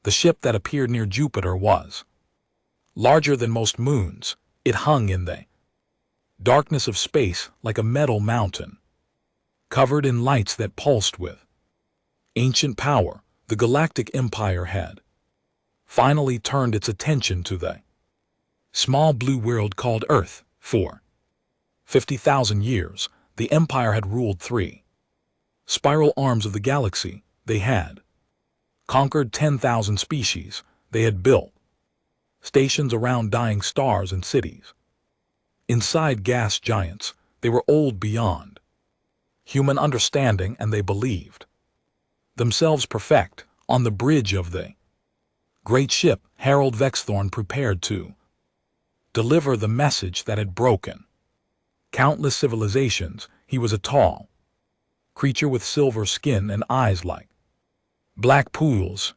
The ship that appeared near Jupiter was larger than most moons. It hung in the darkness of space like a metal mountain, covered in lights that pulsed with ancient power. The Galactic Empire had finally turned its attention to the small blue world called Earth. For 50,000 years, the Empire had ruled three spiral arms of the galaxy. They had conquered 10,000 species. They had built stations around dying stars and cities inside gas giants. They were old beyond human understanding, and they believed themselves perfect. On the bridge of the great ship, Harold Vexthorn prepared to deliver the message that had broken countless civilizations. He was a tall creature with silver skin and eyes like black pools.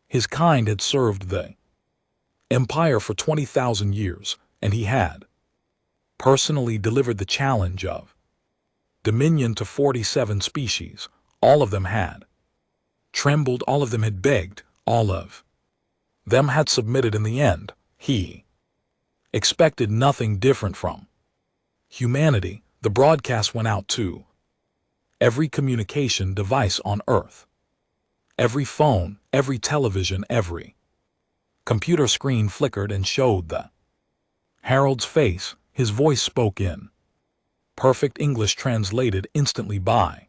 His kind had served the Empire for 20,000 years, and he had personally delivered the challenge of dominion to 47 species. All of them had trembled, all of them had begged, all of them had submitted. In the end, he expected nothing different from humanity. The broadcast went out to every communication device on Earth, every phone, every television, every computer screen flickered and showed the Harold's face. His voice spoke in perfect English, translated instantly by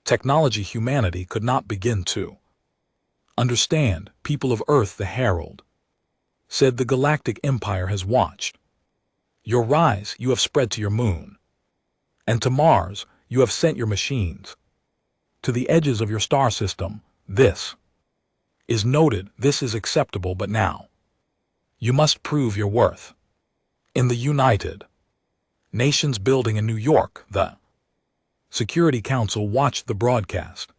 technology humanity could not begin to understand. People of Earth, the Herald said, the Galactic Empire has watched your rise. You have spread to your moon and to Mars. You have sent your machines to the edges of your star system. This is noted. This is acceptable, but now you must prove your worth. In the United Nations building in New York, the Security Council watched the broadcast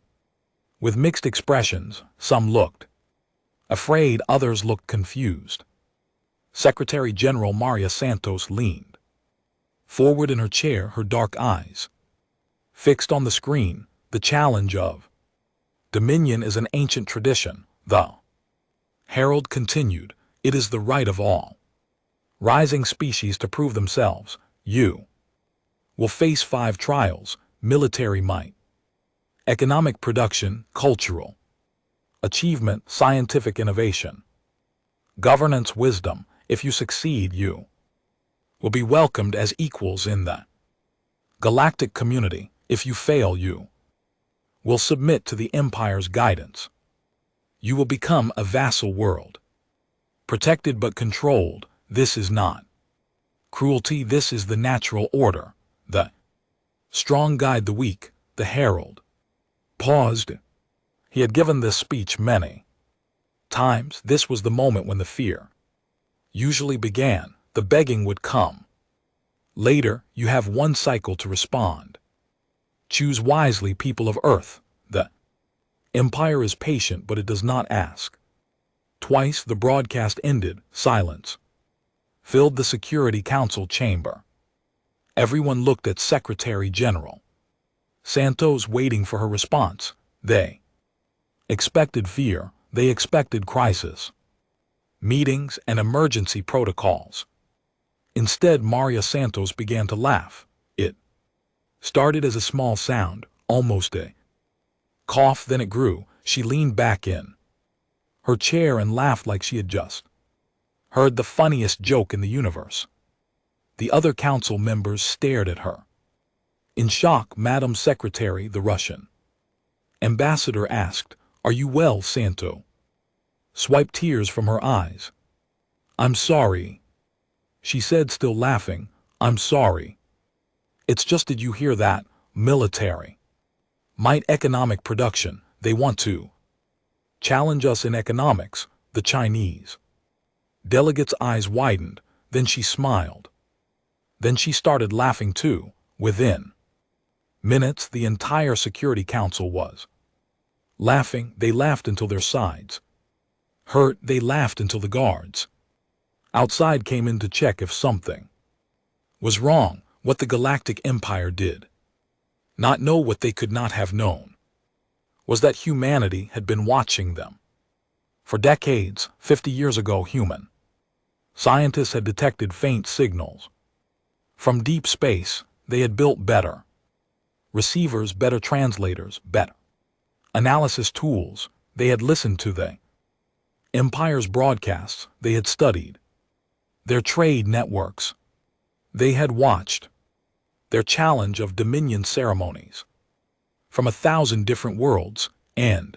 with mixed expressions. Some looked afraid, others looked confused. Secretary General Maria Santos leaned forward in her chair, her dark eyes fixed on the screen. The challenge of dominion is an ancient tradition, the Herald continued. It is the right of all rising species to prove themselves. You will face 5 trials: military might, economic production, cultural achievement, scientific innovation, governance, wisdom. If you succeed, you will be welcomed as equals in the galactic community. If you fail, you will submit to the Empire's guidance. You will become a vassal world, protected but controlled. This is not cruelty. This is the natural order. The strong guide the weak. The Herald paused. He had given this speech many times. This was the moment when the fear usually began. The begging would come later. You have 1 cycle to respond. Choose wisely, people of Earth. The Empire is patient, but it does not ask twice. The broadcast ended. Silence filled the Security Council chamber. Everyone looked at Secretary General Santos, waiting for her response. They expected fear. They expected crisis meetings and emergency protocols. Instead, Maria Santos began to laugh. It started as a small sound, almost a cough, then it grew. She leaned back in her chair and laughed like she had just heard the funniest joke in the universe. The other council members stared at her in shock. Madam Secretary, the Russian ambassador asked, "Are you well?" Santo swiped tears from her eyes. "I'm sorry," she said, still laughing. "I'm sorry. It's just, did you hear that? Military might, economic production. They want to challenge us in economics." The Chinese delegate's eyes widened. Then she smiled. Then she started laughing too. Within minutes, the entire Security Council was laughing. They laughed until their sides hurt. They laughed until the guards outside came in to check if something was wrong. What the Galactic Empire did not know, what they could not have known, was that humanity had been watching them For decades, 50 years ago, human scientists had detected faint signals. From deep space, they had built better receivers, better translators, better analysis tools. They had listened to the Empire's broadcasts. They had studied their trade networks. They had watched their challenge of dominion ceremonies from 1,000 different worlds, and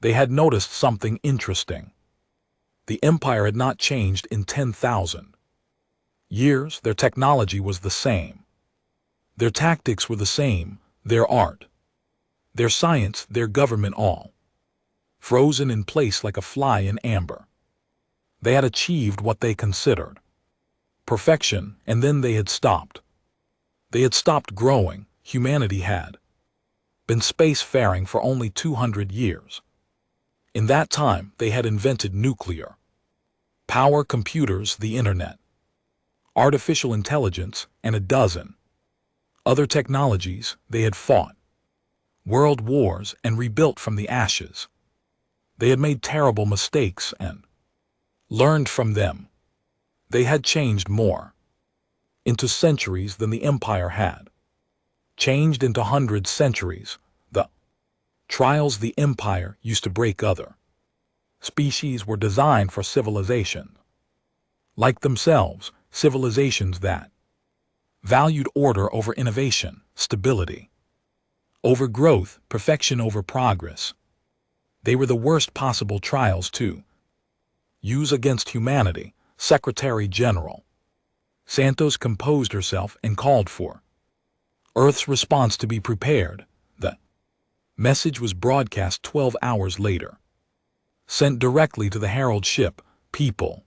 they had noticed something interesting. The Empire had not changed in 10,000 years. Their technology was the same. Their tactics were the same, their art, their science, their government, all frozen in place like a fly in amber. They had achieved what they considered perfection, and then they had stopped. They had stopped growing. Humanity had been spacefaring for only 200 years. In that time, they had invented nuclear power, computers, the internet, artificial intelligence, and a dozen other technologies. They had fought world wars and rebuilt from the ashes. They had made terrible mistakes and learned from them. They had changed more into centuries than the Empire had changed into hundreds centuries. The trials the Empire used to break other species were designed for civilization like themselves, civilizations that valued order over innovation, stability over growth, perfection over progress. They were the worst possible trials to use against humanity. Secretary General Santos composed herself and called for Earth's response to be prepared. The message was broadcast 12 hours later, sent directly to the Herald ship. People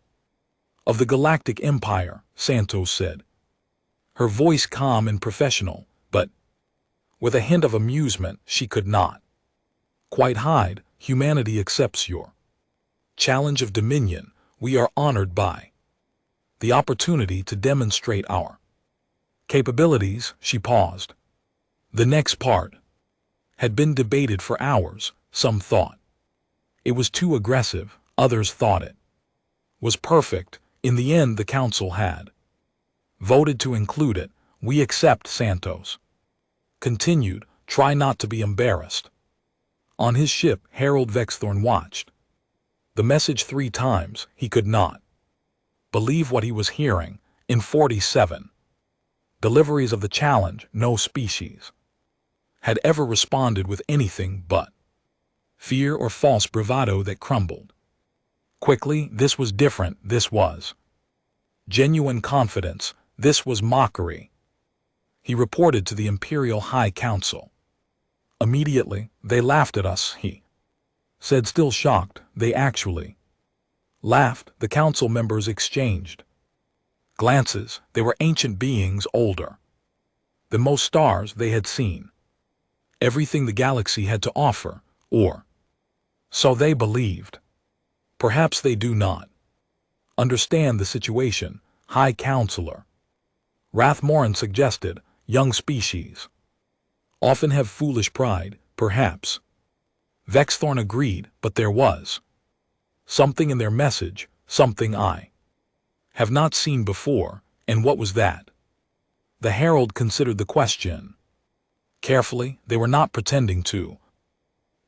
of the Galactic Empire, Santos said, her voice calm and professional, but with a hint of amusement she could not quite hide. Humanity accepts your challenge of dominion. We are honored by the opportunity to demonstrate our capabilities. She paused. The next part had been debated for hours. Some thought it was too aggressive, others thought it was perfect. In the end, the council had voted to include it. We accept, Santos continued. Try not to be embarrassed. On his ship, Harold Vexthorn watched the message 3 times. He could not believe what he was hearing. In 47 deliveries of the challenge, no species had ever responded with anything but fear or false bravado that crumbled quickly. This was different. This was genuine confidence. This was mockery. He reported to the Imperial High Council. Immediately, they laughed at us, he said, still shocked. They actually laughed. The council members exchanged glances. They were ancient beings, older than most stars they had seen, everything the galaxy had to offer, or so they believed. Perhaps they do not understand the situation, High Counselor Rathmoran suggested. Young species often have foolish pride, perhaps. Vexthorn agreed, but there was something in their message, something I have not seen before. And what was that? The Herald considered the question carefully. They were not pretending to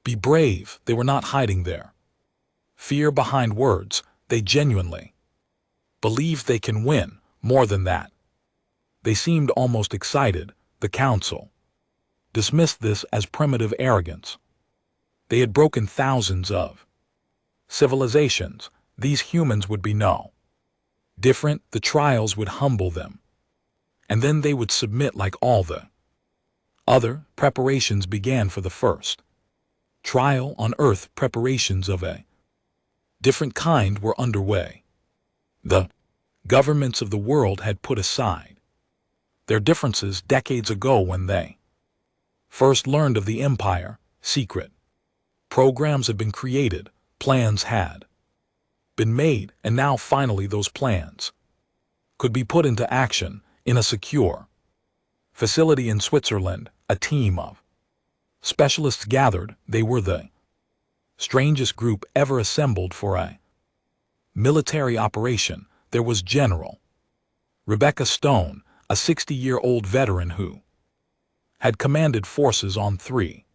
be brave. They were not hiding their fear behind words. They genuinely believe they can win. More than that, they seemed almost excited. The council dismissed this as primitive arrogance. They had broken thousands of civilizations. These humans would be no different. The trials would humble them, and then they would submit like all the other. Preparations began for the first trial on Earth. Preparations of a different kind were underway. The governments of the world had put aside their differences decades ago when they first learned of the Empire. Secret programs had been created, plans had been made, and now finally those plans could be put into action in a secure facility in Switzerland. A team of specialists gathered. They were the strangest group ever assembled for a military operation. There was General Rebecca Stone, a 60-year-old veteran who had commanded forces on 3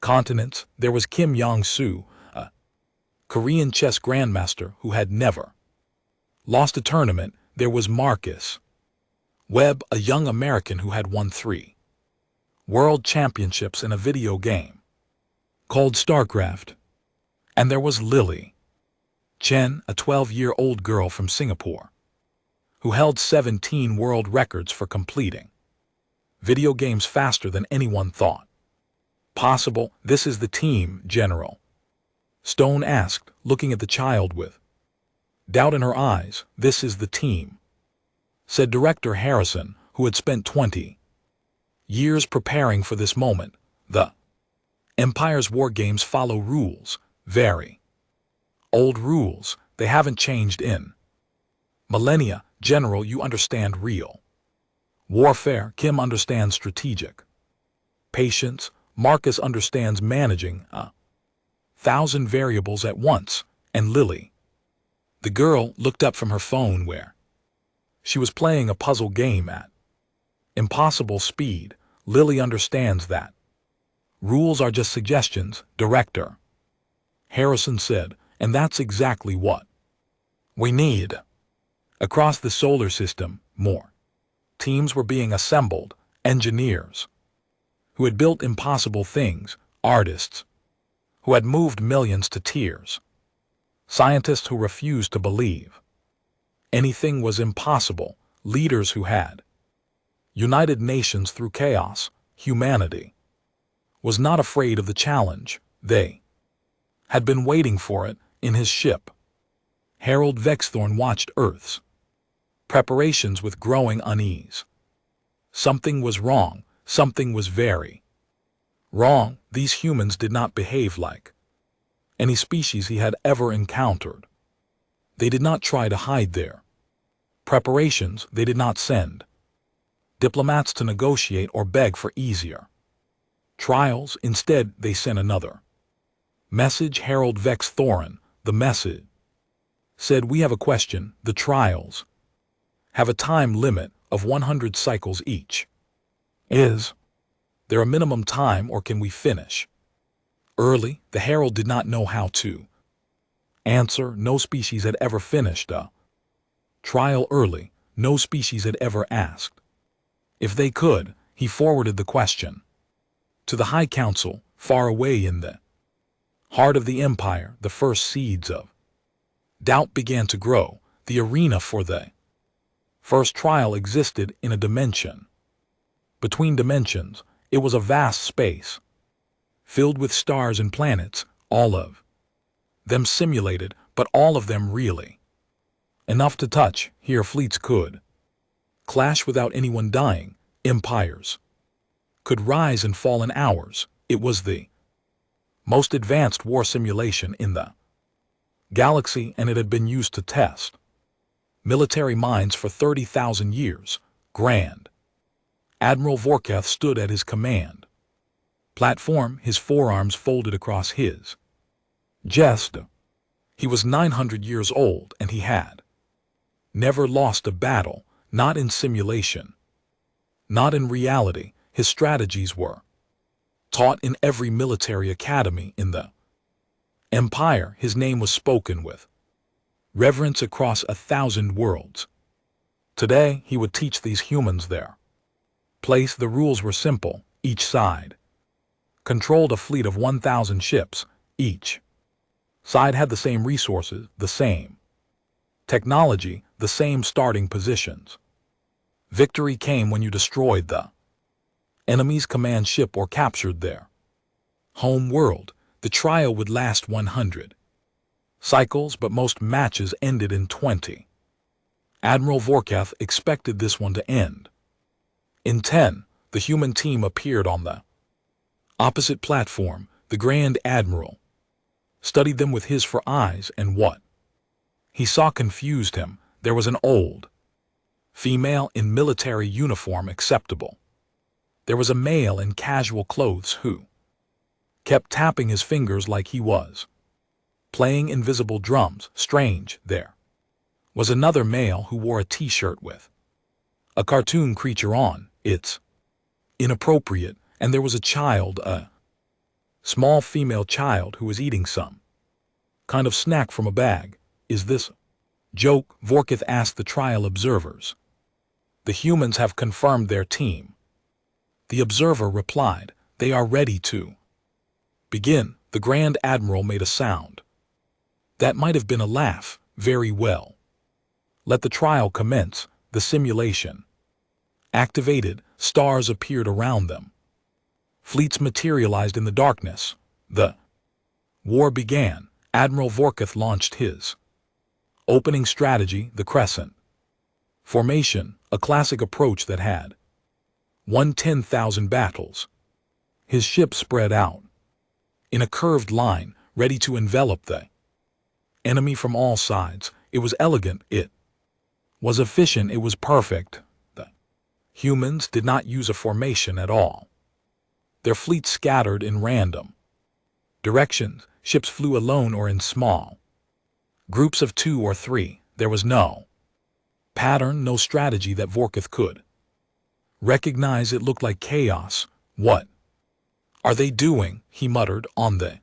continents. There was Kim Yong-soo, a Korean chess grandmaster who had never lost a tournament. There was Marcus Webb, a young American who had won 3 world championships in a video game called StarCraft. And there was Lily Chen, a 12-year-old girl from Singapore, who held 17 world records for completing video games faster than anyone thought possible. "This is the team, General?" Stone asked, looking at the child with doubt in her eyes. "This is the team," said Director Harrison, who had spent 20 years preparing for this moment. The Empire's war games follow rules, very old rules. They haven't changed in millennia. "General, you understand real warfare. Kim understands strategic patience. Marcus understands managing 1,000 variables at once. And Lily," the girl looked up from her phone where she was playing a puzzle game at impossible speed. "Lily understands that rules are just suggestions," Director Harrison said, "and that's exactly what we need." Across the solar system, more teams were being assembled: engineers who had built impossible things, artists who had moved millions to tears, scientists who refused to believe anything was impossible, leaders who had united nations through chaos. Humanity was not afraid of the challenge. They had been waiting for it. In his ship, Harold Vexthorn watched Earth's preparations with growing unease. Something was wrong. Something was very wrong. These humans did not behave like any species he had ever encountered. They did not try to hide their preparations. They did not send diplomats to negotiate or beg for easier trials. Instead, they sent another message. Harold Vexthorn, the message said, "We have a question. The trials have a time limit of 100 cycles each. Is there a minimum time, or can we finish early?" The Herald did not know how to answer. No species had ever finished a trial early. No species had ever asked if they could. He forwarded the question to the High Council, far away in the heart of the Empire. The first seeds of doubt began to grow. The arena for the first trial existed in a dimension between dimensions. It was a vast space filled with stars and planets, all of them simulated, but all of them really enough to touch. Here fleets could clash without anyone dying. Empires could rise and fall in hours. It was the most advanced war simulation in the galaxy, and it had been used to test military minds for 30,000 years. Grand Admiral Vorkath stood at his command platform, his forearms folded across his chest. He was 900 years old, and he had never lost a battle, not in simulation, not in reality. His strategies were taught in every military academy in the Empire. His name was spoken with reverence across 1,000 worlds. Today, he would teach these humans their place. The rules were simple. Each side controlled a fleet of 1,000 ships. Each side had the same resources, the same technology, the same starting positions. Victory came when you destroyed the enemy's command ship or captured their home world. The trial would last 100 cycles, but most matches ended in 20. Admiral Vorkath expected this one to end in 10. The human team appeared on the opposite platform. The Grand Admiral studied them with his for eyes, and what he saw confused him. There was an old female in military uniform acceptable. There was a male in casual clothes who kept tapping his fingers like he was playing invisible drums. Strange, there was another male who wore a t-shirt with a cartoon creature on. It's inappropriate, and there was a child, a small female child who was eating some kind of snack from a bag. Is this a joke? Vorkith asked the trial observers. The humans have confirmed their team. The observer replied, they are ready to begin. The Grand Admiral made a sound. That might have been a laugh. Very well. Let the trial commence. The simulation activated. Stars appeared around them. Fleets materialized in the darkness. The war began. Admiral Vorkith launched his opening strategy, the Crescent formation, a classic approach that had won 10,000 battles. His ship spread out in a curved line, ready to envelop the enemy from all sides. It was elegant, it was efficient, it was perfect. The humans did not use a formation at all. Their fleet scattered in random directions. Ships flew alone or in small groups of 2 or 3. There was no pattern, no strategy that Vorkith could recognize. It looked like chaos. What are they doing? He muttered. On the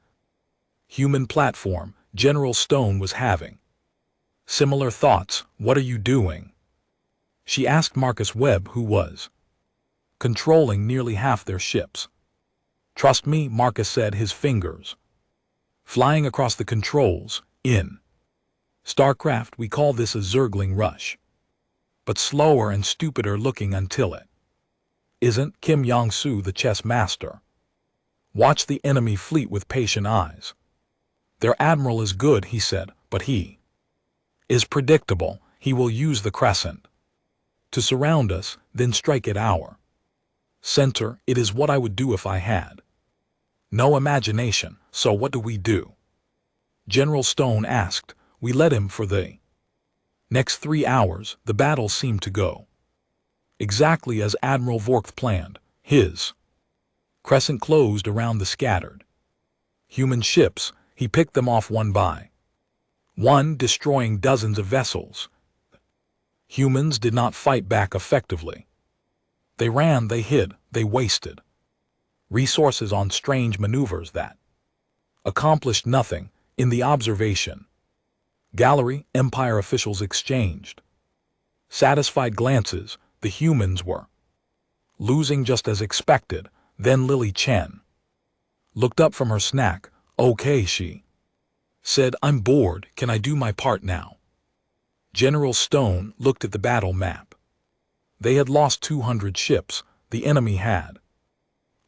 human platform, General Stone was having similar thoughts. What are you doing? She asked Marcus Webb, who was controlling nearly half their ships. Trust me, Marcus said, his fingers flying across the controls. In StarCraft, we call this a Zergling rush. But slower and stupider looking until it isn't. Kim Yong-su, the chess master, watched the enemy fleet with patient eyes. Their admiral is good, he said, but he is predictable. He will use the Crescent to surround us, then strike at our center. It is what I would do if I had no imagination. So what do we do? General Stone asked. We let him for the next 3 hours. The battle seemed to go exactly as Admiral Vorkith planned. His crescent closed around the scattered human ships. He picked them off one by one, destroying dozens of vessels. Humans did not fight back effectively. They ran, they hid, they wasted resources on strange maneuvers that accomplished nothing. In the observation gallery, Empire officials exchanged satisfied glances. The humans were losing just as expected. Then Lily Chen looked up from her snack. Okay, she said, I'm bored. Can I do my part now? General Stone looked at the battle map. They had lost 200 ships. The enemy had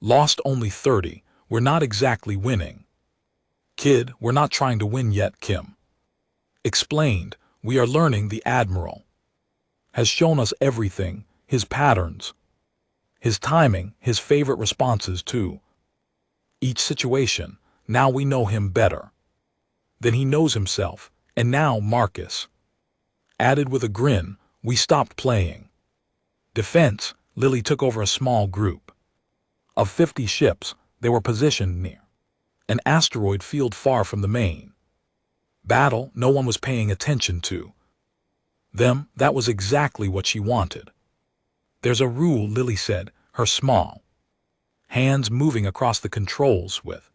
lost only 30. We're not exactly winning. Kid, we're not trying to win yet, Kim explained. We are learning. The Admiral has shown us everything, his patterns, his timing, his favorite responses to each situation. Now we know him better than he knows himself. And now, Marcus added with a grin, we stopped playing defense. Lily took over a small group of 50 ships. They were positioned near an asteroid field far from the main battle. No one was paying attention to them. That was exactly what she wanted. There's a rule, Lily said, her small hands moving across the controls with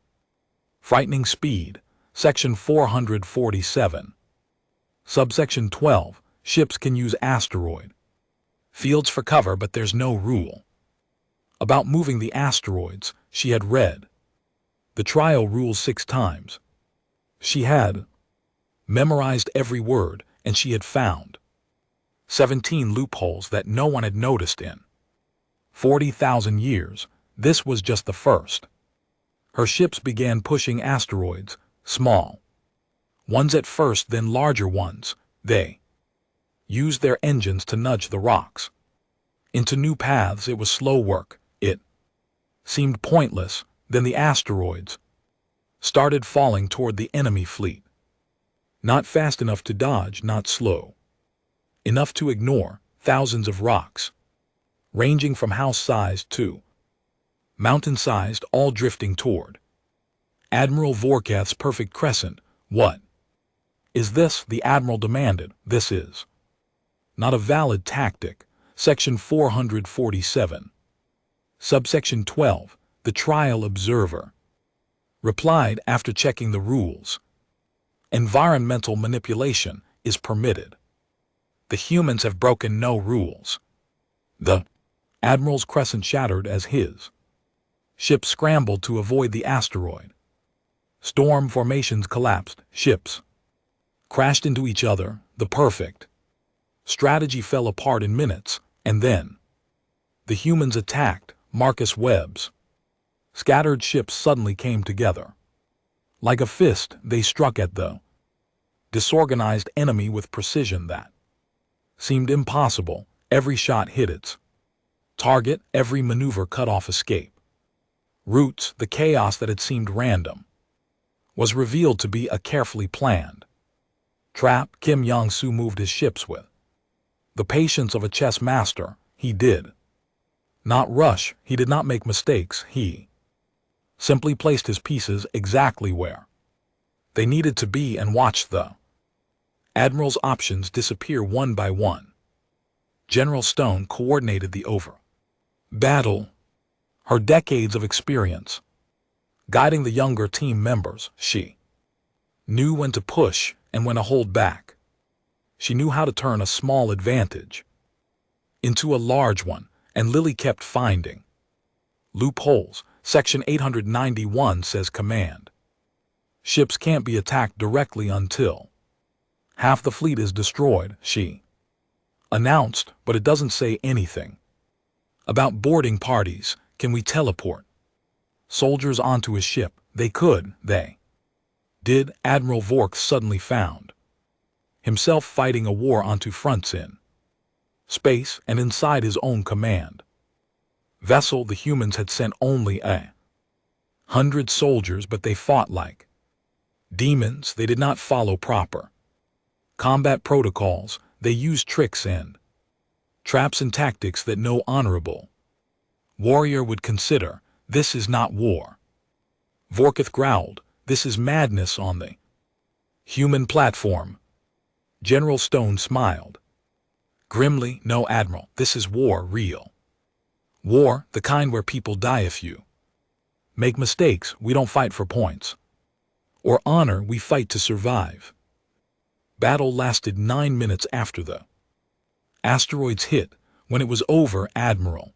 frightening speed. Section 447. Subsection 12. Ships can use asteroid fields for cover, but there's no rule about moving the asteroids. She had read the trial rules 6 times. She had memorized every word, and she had found 17 loopholes that no one had noticed in 40,000 years. This was just the first. Her ships began pushing asteroids, small ones at first, then larger ones. They used their engines to nudge the rocks into new paths. It was slow work. It seemed pointless. Then the asteroids started falling toward the enemy fleet. Not fast enough to dodge, not slow enough to ignore. Thousands of rocks, ranging from house-sized to mountain-sized, all drifting toward Admiral Vorkath's perfect crescent. What is this? The Admiral demanded. This is not a valid tactic. Section 447. Subsection 12. The trial observer replied after checking the rules. Environmental manipulation is permitted. The humans have broken no rules. The Admiral's crescent shattered as his ship scrambled to avoid the asteroid. Storm formations collapsed. Ships crashed into each other. The perfect strategy fell apart in minutes, and then the humans attacked. Marcus Webb's scattered ships suddenly came together. Like a fist, they struck at the disorganized enemy with precision that seemed impossible. Every shot hit its target, every maneuver cut off escape routes. The chaos that had seemed random was revealed to be a carefully planned trap. Kim Yong-soo moved his ships with the patience of a chess master. He did not rush. He did not make mistakes. He simply placed his pieces exactly where they needed to be and watched the Admiral's options disappear one by one. General Stone coordinated the battle. Her decades of experience guiding the younger team members, she knew when to push and when to hold back. She knew how to turn a small advantage into a large one, and Lily kept finding loopholes. Section 891 says command ships can't be attacked directly until half the fleet is destroyed, she announced, but it doesn't say anything about boarding parties. Can we teleport soldiers onto his ship? They could. They did. Admiral Vork suddenly found himself fighting a war on two fronts, in space and inside his own command vessel. The humans had sent only 100 soldiers, but they fought like demons. They did not follow proper combat protocols. They used tricks and traps and tactics that no honorable warrior would consider. This is not war. Vorkath growled. This is madness on the human platform. General Stone smiled grimly. No, Admiral, this is war. Real war, the kind where people die if you make mistakes. We don't fight for points or honor. We fight to survive. Battle lasted 9 minutes after the asteroids hit. When it was over, Admiral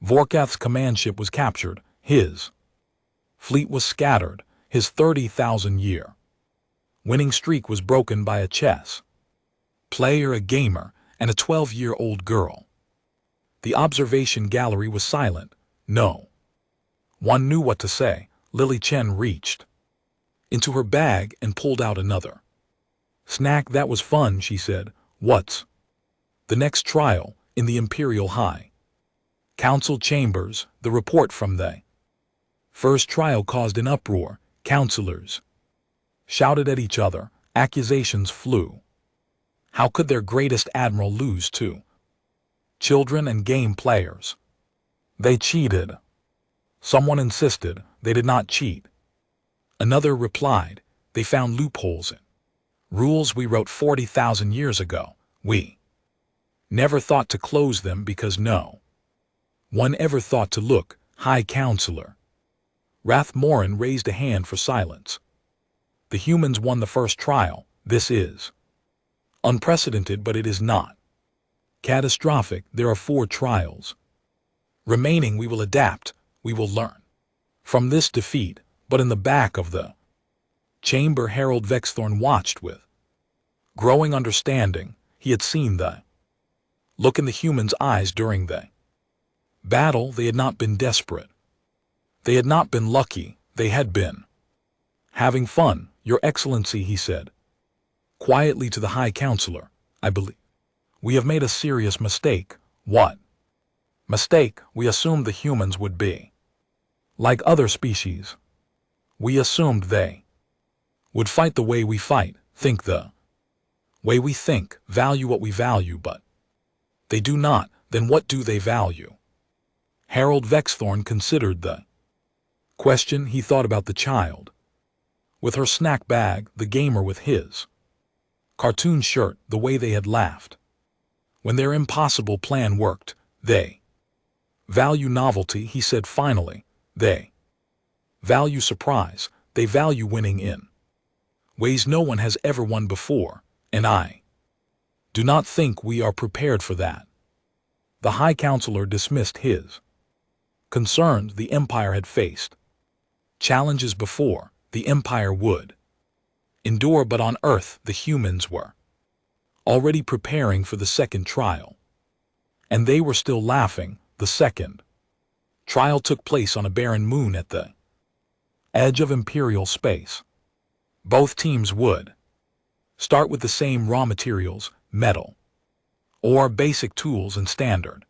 Vorkath's command ship was captured. His fleet was scattered. His 30,000-year winning streak was broken by a chess player, a gamer, and a 12-year-old girl. The observation gallery was silent. No one knew what to say. Lily Chen reached into her bag and pulled out another snack. That was fun, she said. What's the next trial? In the Imperial High Council chambers, the report from the first trial caused an uproar. Counselors shouted at each other. Accusations flew. How could their greatest admiral lose to children and game players? They cheated. Someone insisted they did not cheat. Another replied, they found loopholes in rules we wrote 40,000 years ago. We never thought to close them because no one ever thought to look. High Counselor Rathmorin raised a hand for silence. The humans won the first trial. This is unprecedented, but it is not catastrophic. There are 4 trials remaining. We will adapt. We will learn from this defeat. But in the back of the chamber, Harold Vexthorn watched with growing understanding. He had seen the look in the humans' eyes during the battle. They had not been desperate. They had not been lucky. They had been having fun. Your Excellency, he said quietly to the High Counselor, I believe we have made a serious mistake. What mistake? We assumed the humans would be like other species. We assumed they would fight the way we fight, think the way we think, value what we value, but they do not. Then what do they value? Harold Vexthorn considered the Question, he thought about the child. With her snack bag, the gamer with his cartoon shirt, the way they had laughed. When their impossible plan worked, they value novelty, he said finally. They value surprise. They value winning in ways no one has ever won before, and I do not think we are prepared for that. The High Counselor dismissed his concerns. The Empire had faced challenges before. The Empire would endure, but on Earth the humans were already preparing for the second trial. And they were still laughing. The second trial took place on a barren moon at the edge of Imperial space. Both teams would start with the same raw materials, metal, ore, basic tools, and standard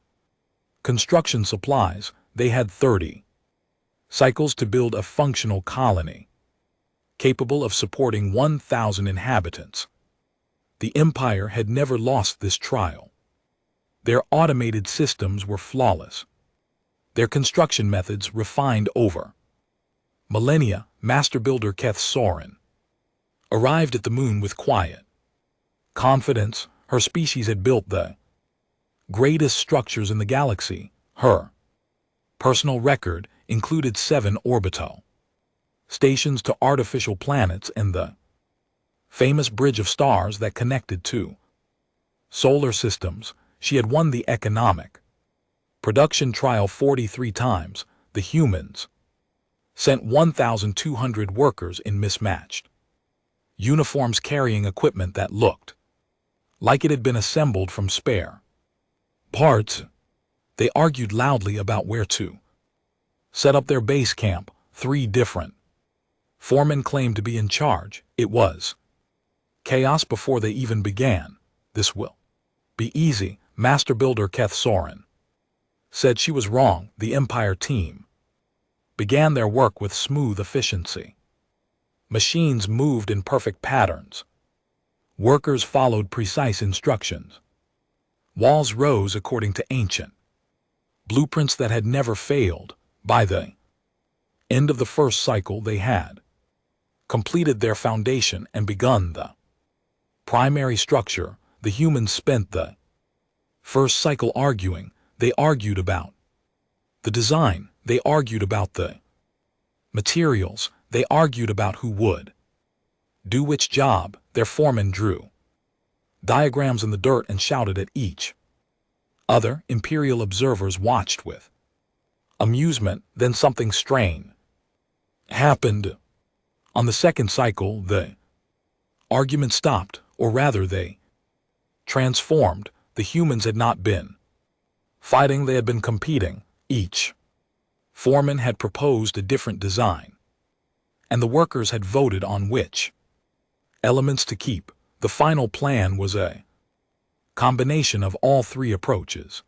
construction supplies. They had 30 cycles to build a functional colony capable of supporting 1,000 inhabitants. The Empire had never lost this trial. Their automated systems were flawless. Their construction methods refined over millennia. Master Builder Keth Soren arrived at the moon with quiet confidence. Her species had built the greatest structures in the galaxy. Her personal record included 7 orbital stations to artificial planets and the famous bridge of stars that connected two solar systems. She had won the economic production trial 43 times. The humans sent 1,200 workers in mismatched uniforms carrying equipment that looked like it had been assembled from spare parts. They argued loudly about where to set up their base camp. 3 different foremen claimed to be in charge. It was chaos before they even began. This will be easy, Master Builder Keth Soren said. She was wrong. The Empire team began their work with smooth efficiency. Machines moved in perfect patterns. Workers followed precise instructions. Walls rose according to ancient blueprints that had never failed. By the end of the first cycle, they had completed their foundation and begun the primary structure. The humans spent the first cycle arguing. They argued about the design. They argued about the materials. They argued about who would do which job. Their foreman drew diagrams in the dirt and shouted at each other. Imperial observers watched with amusement. Then something strange happened. On the second cycle, the argument stopped, or rather they transformed. The humans had not been fighting, they had been competing. Each foreman had proposed a different design, and the workers had voted on which elements to keep. The final plan was a combination of all 3 approaches,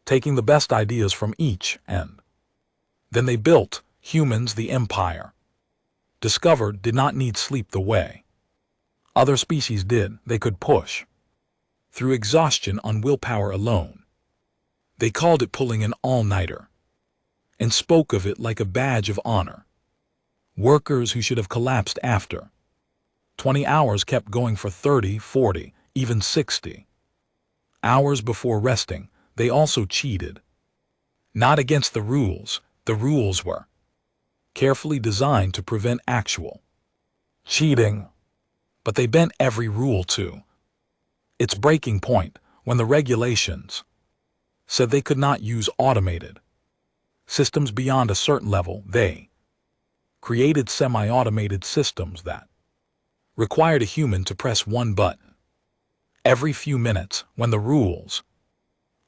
taking the best ideas from each, and then they built. Humans, the Empire discovered, did not need sleep the way other species did. They could push through exhaustion on willpower alone. They called it pulling an all-nighter and spoke of it like a badge of honor. Workers who should have collapsed after 20 hours kept going for 30, 40, even 60 hours before resting. They also cheated. Not against the rules. The rules were carefully designed to prevent actual cheating, but they bent every rule to its breaking point. When the regulations said they could not use automated systems beyond a certain level, they created semi-automated systems that required a human to press one button every few minutes. When the rules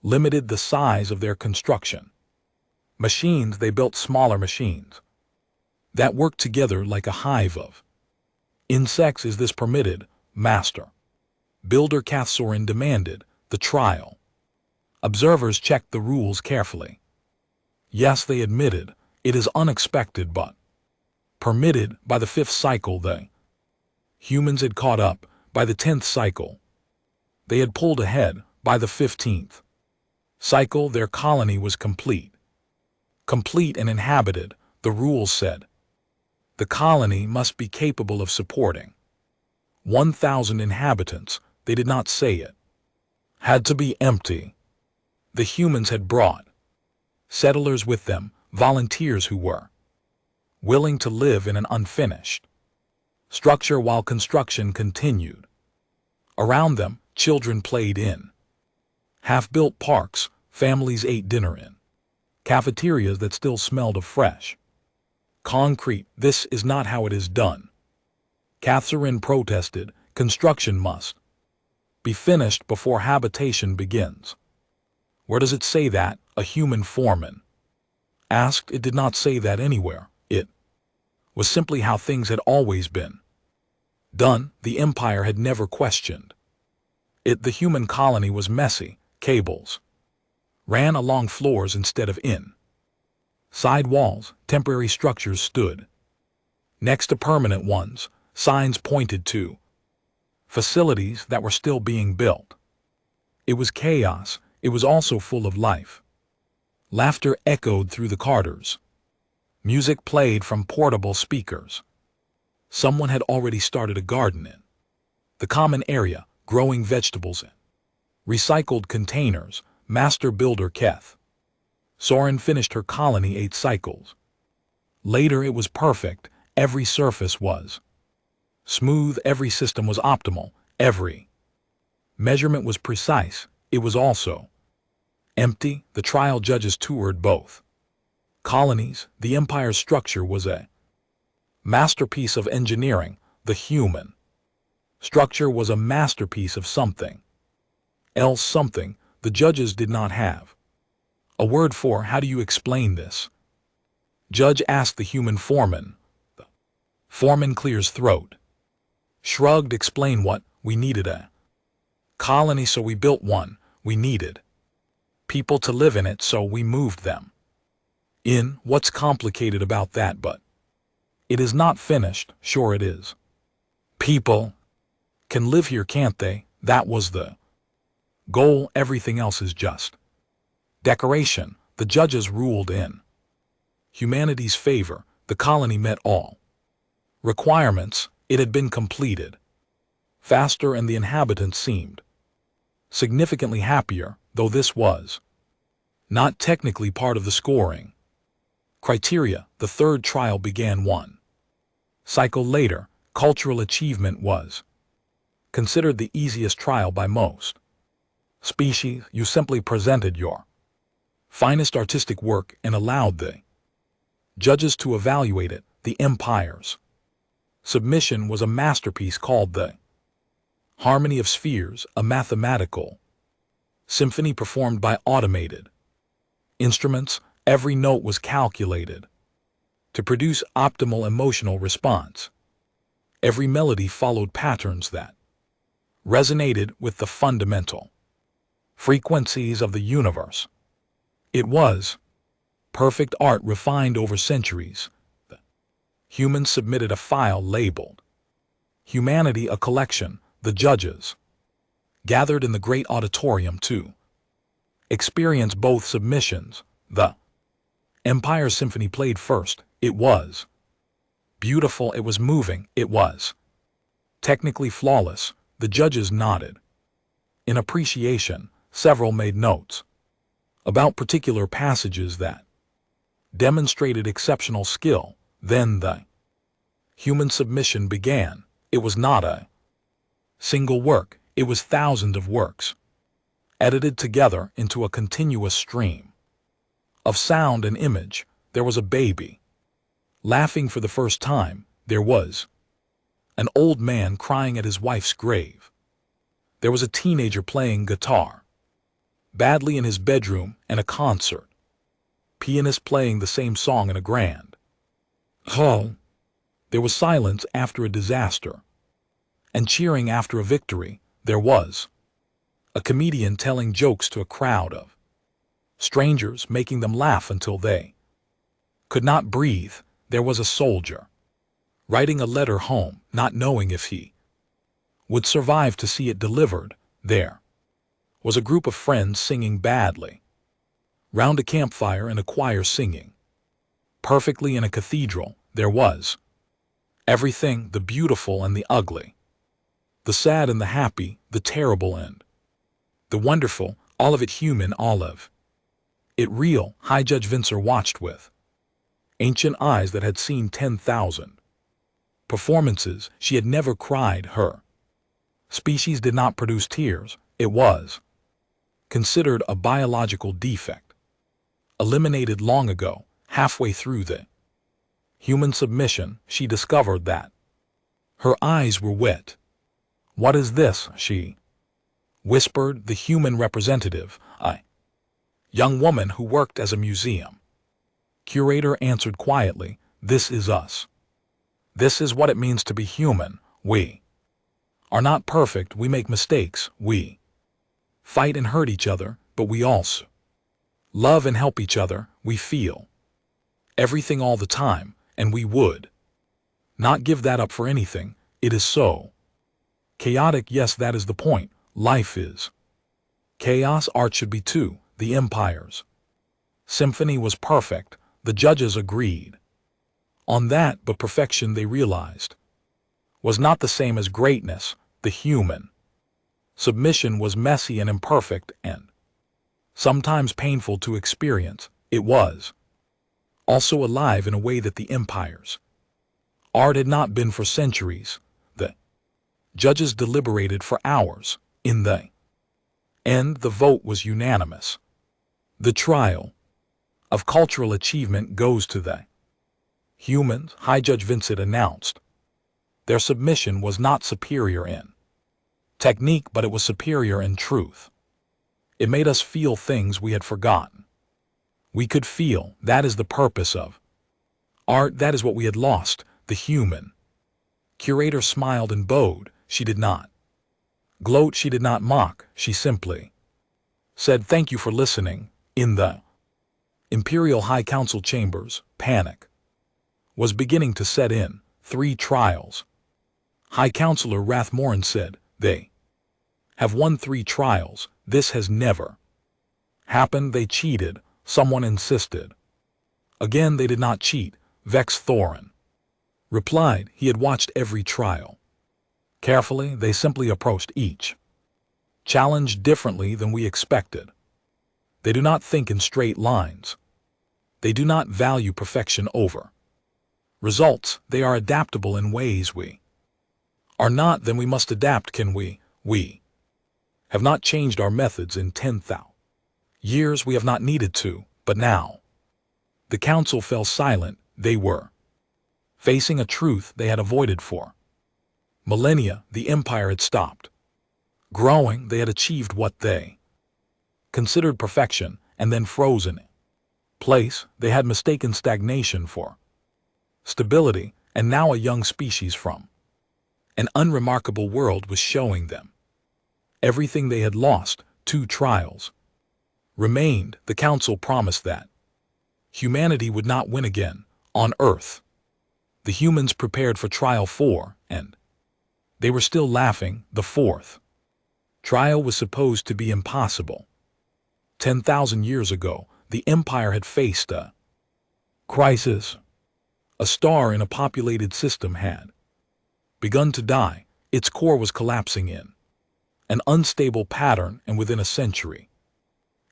limited the size of their construction machines, they built smaller machines that worked together like a hive of insects. Is this permitted, Master Builder Keth Soren demanded. The trial observers checked the rules carefully. Yes, they admitted, it is unexpected but permitted. By the 5th cycle, the humans had caught up. By the 10th cycle, they had pulled ahead. By the 15th cycle, their colony was complete and inhabited. The rules said the colony must be capable of supporting 1,000 inhabitants. They did not say it. Had to be empty. The humans had brought settlers with them, volunteers who were willing to live in an unfinished structure while construction continued. Around them, children played in half-built parks, families ate dinner in cafeterias that still smelled of fresh concrete. This is not how it is done. Catherine protested. Construction must be finished before habitation begins. Where does it say that? A human foreman asked. It did not say that anywhere. It was simply how things had always been done. The empire had never questioned it. The human colony was messy. Cables ran along floors instead of in side walls. Temporary structures stood next to permanent ones. Signs pointed to facilities that were still being built. It was chaos. It was also full of life. Laughter echoed through the corridors. Music played from portable speakers. Someone had already started a garden in the common area, growing vegetables in recycled containers. Master builder Keth Soren finished her colony 8 cycles. Later it was perfect. Every surface was smooth. Every system was optimal. Every measurement was precise. It was also empty. The trial judges toured both colonies. The empire's structure was a masterpiece of engineering. The human structure was a masterpiece of something else. Something the judges did not have a word for. How do you explain this? Judge asked the human foreman. The foreman clears throat. Shrugged. Explain what? We needed a colony, so we built one. We needed people to live in it, so we moved them in. What's complicated about that? But it is not finished. Sure it is. People can live here, can't they? That was the goal. Everything else is just decoration. The judges ruled in humanity's favor. The colony met all requirements. It had been completed faster, and the inhabitants seemed significantly happier, though this was not technically part of the scoring criteria. The third trial began 1 cycle later. Cultural achievement was considered the easiest trial by most species. You simply presented your finest artistic work and allowed the judges to evaluate it. The empire's submission was a masterpiece called the Harmony of Spheres, a mathematical symphony performed by automated instruments. Every note was calculated to produce optimal emotional response. Every melody followed patterns that resonated with the fundamental frequencies of the universe. It was perfect art refined over centuries. The humans submitted a file labeled Humanity, a collection. The judges gathered in the great auditorium to experience both submissions. The Empire Symphony played first. It was beautiful. It was moving. It was technically flawless. The judges nodded in appreciation. Several made notes about particular passages that demonstrated exceptional skill. Then the human submission began. It was not a single work. It was thousands of works edited together into a continuous stream of sound and image. There was a baby laughing for the first time. There was an old man crying at his wife's grave. There was a teenager playing guitar badly in his bedroom, and a concert pianist playing the same song in a grand hall. There was silence after a disaster and cheering after a victory. There was a comedian telling jokes to a crowd of strangers, making them laugh until they could not breathe. There was a soldier writing a letter home, not knowing if he would survive to see it delivered. There was a group of friends singing badly round a campfire, and a choir singing Perfectly in a cathedral, there was everything, the beautiful and the ugly, the sad and the happy, the terrible and the wonderful, all of it human, all of it real. High Judge Vincer watched with ancient eyes that had seen 10,000 performances. She had never cried. Her species did not produce tears. It was considered a biological defect, eliminated long ago. Halfway through the human submission, she discovered that her eyes were wet. "What is this?" she whispered. "The human representative, a young woman who worked as a museum curator, answered quietly. "This is us. This is what it means to be human. We are not perfect. We make mistakes. We fight and hurt each other, but we also love and help each other. We feel everything all the time, and we would not give that up for anything. It is so chaotic." Yes, that is the point. Life is chaos. Art should be too. The Empire's symphony was perfect. The judges agreed on that, but perfection, they realized, was not the same as greatness. The human submission was messy and imperfect and sometimes painful to experience. It was also alive in a way that the Empire's art had not been for centuries. The judges deliberated for hours. In the end, the vote was unanimous. The trial of cultural achievement goes to the humans. High Judge Vincent announced. Their submission was not superior in technique, but it was superior in truth. It made us feel things we had forgotten. We could feel. That is the purpose of art. That is what we had lost. The human curator smiled and bowed. She did not gloat. She did not mock. She simply said, "Thank you for listening." In the Imperial High Council chambers, panic was beginning to set in. 3 trials. High Counselor Rathmoran said, "They have won 3 trials. This has never happened. They cheated." Someone insisted. "Again, they did not cheat." Vex Thorin replied. He had watched every trial carefully. They simply approached each challenge differently than we expected. They do not think in straight lines. They do not value perfection over results. They are adaptable in ways we are not. Then we must adapt. Can we? We have not changed our methods in 10,000 years. We have not needed to, but now. The council fell silent. They were facing a truth they had avoided for millennia. The Empire had stopped growing. They had achieved what they considered perfection and then frozen in place. They had mistaken stagnation for stability, and now a young species from an unremarkable world was showing them everything they had lost. 2 trials remained. The council promised that humanity would not win again on Earth. The humans prepared for trial 4, and they were still laughing. The 4th trial was supposed to be impossible. 10,000 years ago, the Empire had faced a crisis. A star in a populated system had begun to die. Its core was collapsing in an unstable pattern, and within a century,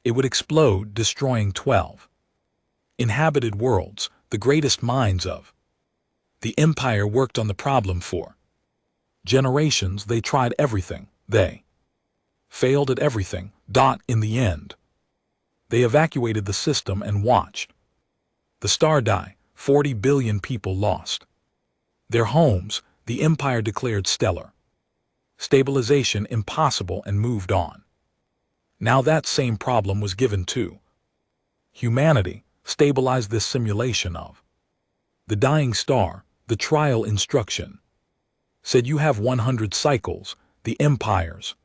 it would explode, destroying 12 inhabited worlds. The greatest minds of the Empire worked on the problem for generations. They tried everything. They failed at everything. In the end, they evacuated the system and watched the star die. 40 billion people lost their homes. The Empire declared stellar stabilization impossible and moved on. Now that same problem was given to humanity. Stabilize this simulation of the dying star. The trial instruction said you have 100 cycles. The Empire's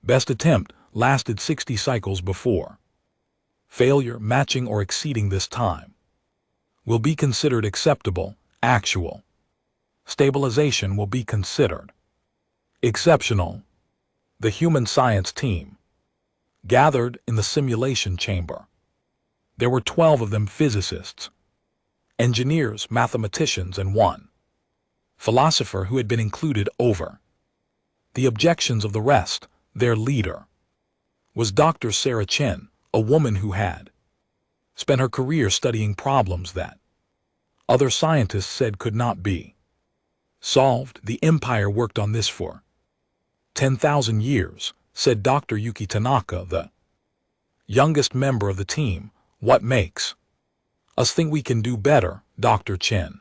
best attempt lasted 60 cycles before failure. Matching or exceeding this time will be considered acceptable. Actual stabilization will be considered exceptional. The human science team gathered in the simulation chamber. There were 12 of them, physicists, engineers, mathematicians, and one philosopher who had been included over the objections of the rest. Their leader was Dr. Sarah Chen, a woman who had spent her career studying problems that other scientists said could not be solved. The Empire worked on this for 10,000 years, said Dr. Yuki Tanaka, the youngest member of the team. What makes us think we can do better? Dr. Chen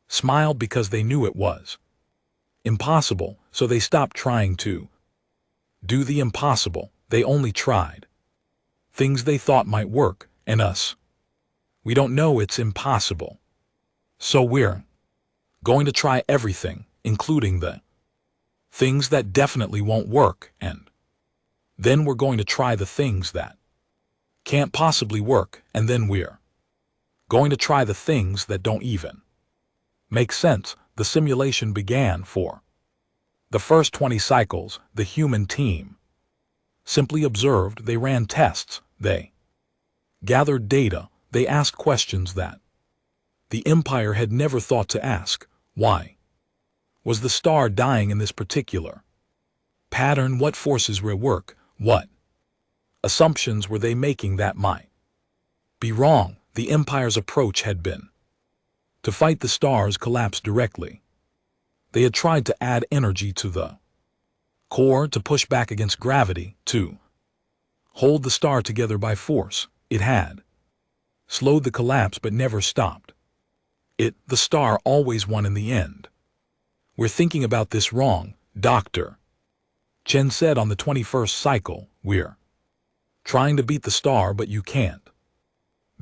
smiled because they knew it was impossible, so they stopped trying to do the impossible. They only tried things they thought might work, and we don't know it's impossible. So we're going to try everything, including the things that definitely won't work, and then we're going to try the things that can't possibly work, and then we're going to try the things that don't even make sense. The simulation began. For the first 20 cycles, the human team simply observed. They ran tests, they gathered data, they asked questions that the Empire had never thought to ask. Why was the star dying in this particular pattern? What forces were at work? What assumptions were they making that might be wrong? The Empire's approach had been to fight the star's collapse directly. They had tried to add energy to the core, to push back against gravity, to hold the star together by force. It had slowed the collapse but never stopped it. The star always won in the end. We're thinking about this wrong, Dr. Chen said. On the 21st cycle, we're trying to beat the star, but you can't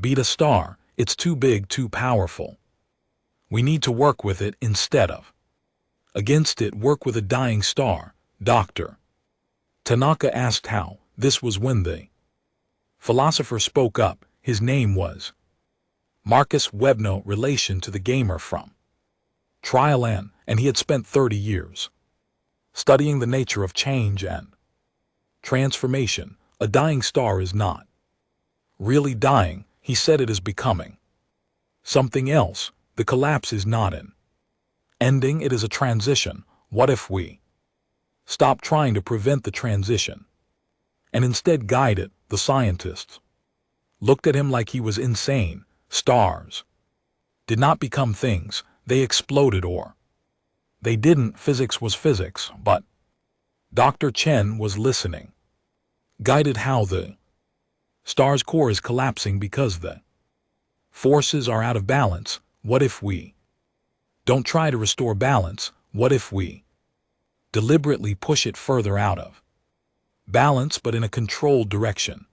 beat a star. It's too big, too powerful. We need to work with it instead of against it. Work with a dying star. Dr. Tanaka asked how. This was when the philosopher spoke up. His name was Marcus Webb, no relation to the gamer from Trial N, and he had spent 30 years studying the nature of change and transformation. A dying star is not really dying, he said. It is becoming something else. The collapse is not an ending, it is a transition. What if we stop trying to prevent the transition and instead guide it? The scientists looked at him like he was insane. Stars did not become things, they exploded, or they didn't. Physics was physics, but Dr. Chen was listening. Guided how the star's core is collapsing because the forces are out of balance. What if we don't try to restore balance? What if we deliberately push it further out of balance, but in a controlled direction,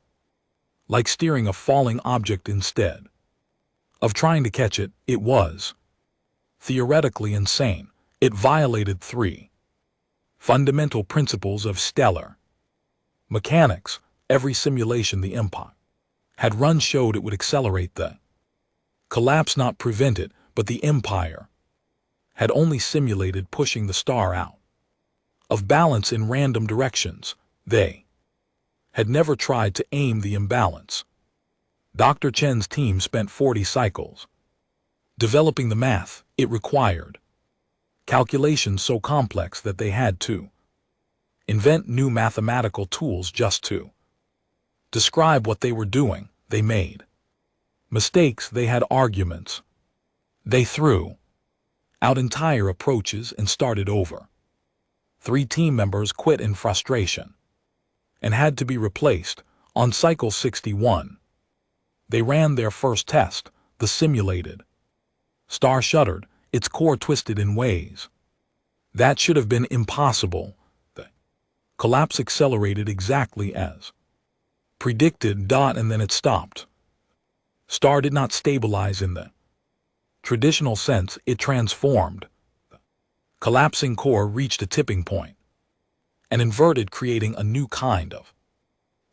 like steering a falling object instead of trying to catch it? It was theoretically insane. It violated 3 fundamental principles of stellar mechanics. Every simulation the Empire had run showed it would accelerate the collapse, not prevent it. But the Empire had only simulated pushing the star out of balance in random directions. They had never tried to aim the imbalance. Dr. Chen's team spent 40 cycles developing the math. It required calculations so complex that they had to invent new mathematical tools just to describe what they were doing. They made mistakes, they had arguments. They threw out entire approaches and started over. 3 team members quit in frustration and had to be replaced. On cycle 61, they ran their first test. The simulated star shuddered, its core twisted in ways that should have been impossible. The collapse accelerated exactly as predicted. And then it stopped. Star did not stabilize in the traditional sense, it transformed. The collapsing core reached a tipping point and inverted, creating a new kind of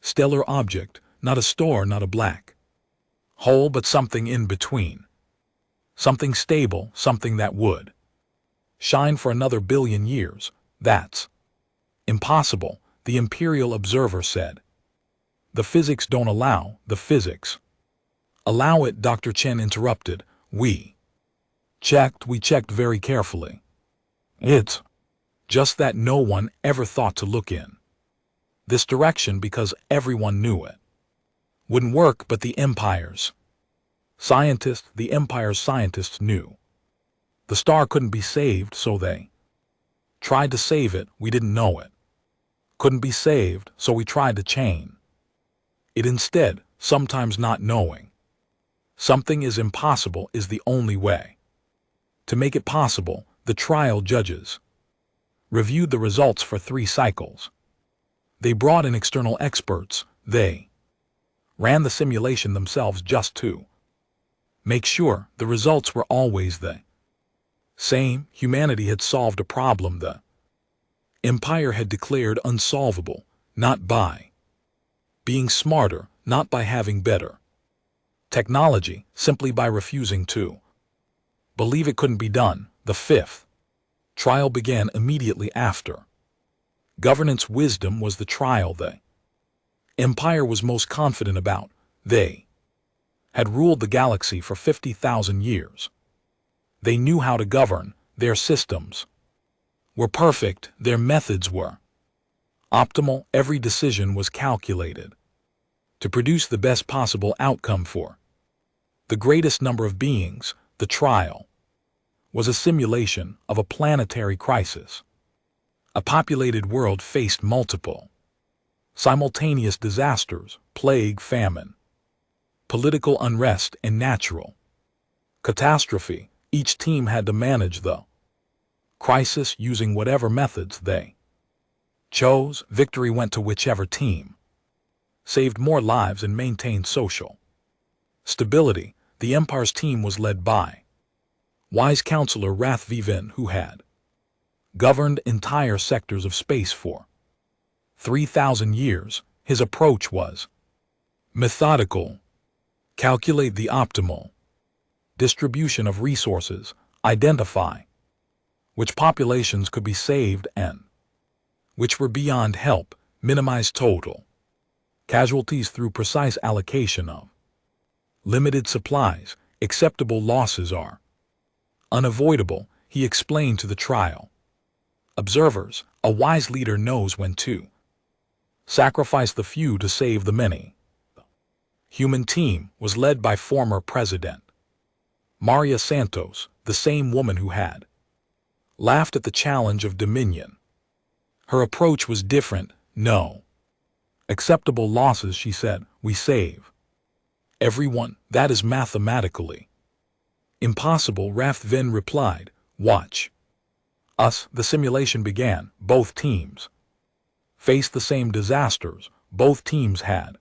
stellar object, not a star, not a black hole, but something in between. Something stable, something that would shine for another billion years. That's impossible, the Imperial Observer said. The physics don't allow. The physics allow it, Dr. Chen interrupted. We checked very carefully. It's just that no one ever thought to look in this direction because everyone knew it wouldn't work, but the Empire's scientists knew the star couldn't be saved, so they tried to save it. We didn't know it couldn't be saved, so we tried to chain it instead. Sometimes not knowing something is impossible is the only way to make it possible. The trial judges reviewed the results for 3 cycles. They brought in external experts. They ran the simulation themselves just to make sure the results were always the same. Humanity had solved a problem the Empire had declared unsolvable, not by being smarter, not by having better technology, simply by refusing to believe it couldn't be done. The 5th trial began immediately after governance. Wisdom was the trial the Empire was most confident about. They had ruled the galaxy for 50,000 years. They knew how to govern. Their systems were perfect. Their methods were optimal. Every decision was calculated to produce the best possible outcome for the greatest number of beings. The trial was a simulation of a planetary crisis. A populated world faced multiple simultaneous disasters: plague, famine, political unrest, and natural catastrophe. Each team had to manage the crisis using whatever methods they chose. Victory went to whichever team saved more lives and maintained social stability. The Empire's team was led by wise counselor Rath Vivin, who had governed entire sectors of space for 3,000 years. His approach was methodical. Calculate the optimal distribution of resources, identify which populations could be saved and which were beyond help, minimize total casualties through precise allocation of limited supplies. Acceptable losses are unavoidable, he explained to the trial observers. A wise leader knows when to sacrifice the few to save the many. The human team was led by former President Maria Santos, the same woman who had laughed at the challenge of Dominion. Her approach was different. No acceptable losses, she said. We save everyone. That is mathematically impossible, Rathvin replied. Watch us. The simulation began. Both teams faced the same disasters. Both teams had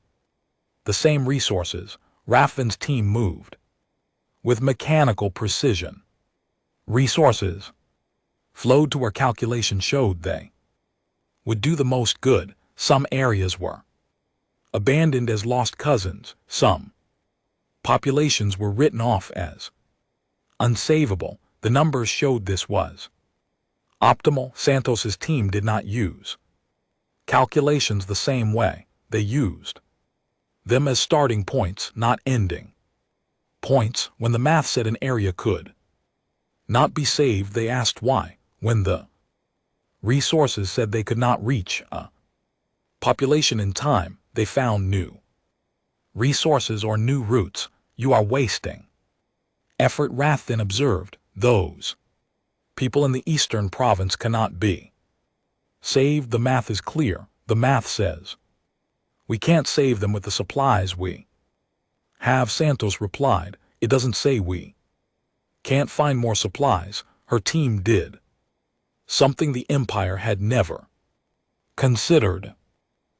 the same resources. Rathvin's team moved with mechanical precision. Resources flowed to where calculation showed they would do the most good. Some areas were abandoned as lost cousins. Some populations were written off as unsavable. The numbers showed this was optimal. Santos's team did not use calculations the same way. They used them as starting points, not ending points. When the math said an area could not be saved, they asked why. When the resources said they could not reach a population in time, they found new resources or new routes. You are wasting effort, Rathvin observed. Those people in the eastern province cannot be saved. The math is clear. The math says we can't save them with the supplies we have. Santos replied. It doesn't say we can't find more supplies. Her team did something the Empire had never considered.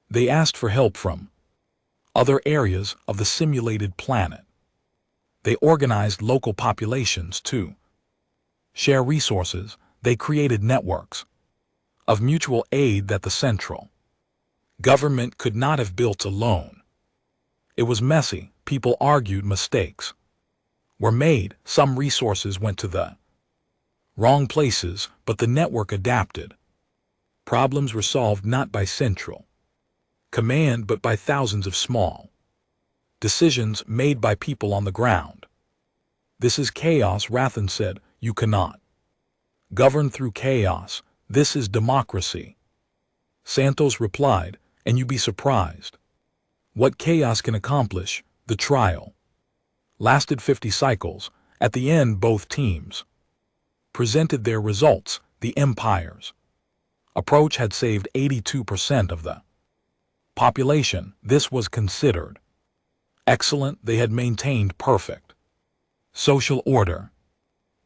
They asked for help from other areas of the simulated planet. They organized local populations to share resources. They created networks of mutual aid that the central government could not have built alone. It was messy. People argued. Mistakes were made. Some resources went to the wrong places, but the network adapted. Problems were solved not by central command, but by thousands of small decisions made by people on the ground. This is chaos, Rathan said. You cannot govern through chaos. This is democracy. Santos replied, and you be surprised what chaos can accomplish. The trial lasted 50 cycles. At the end, both teams presented their results. The Empire's approach had saved 82% of the population. This was considered excellent. They had maintained perfect social order.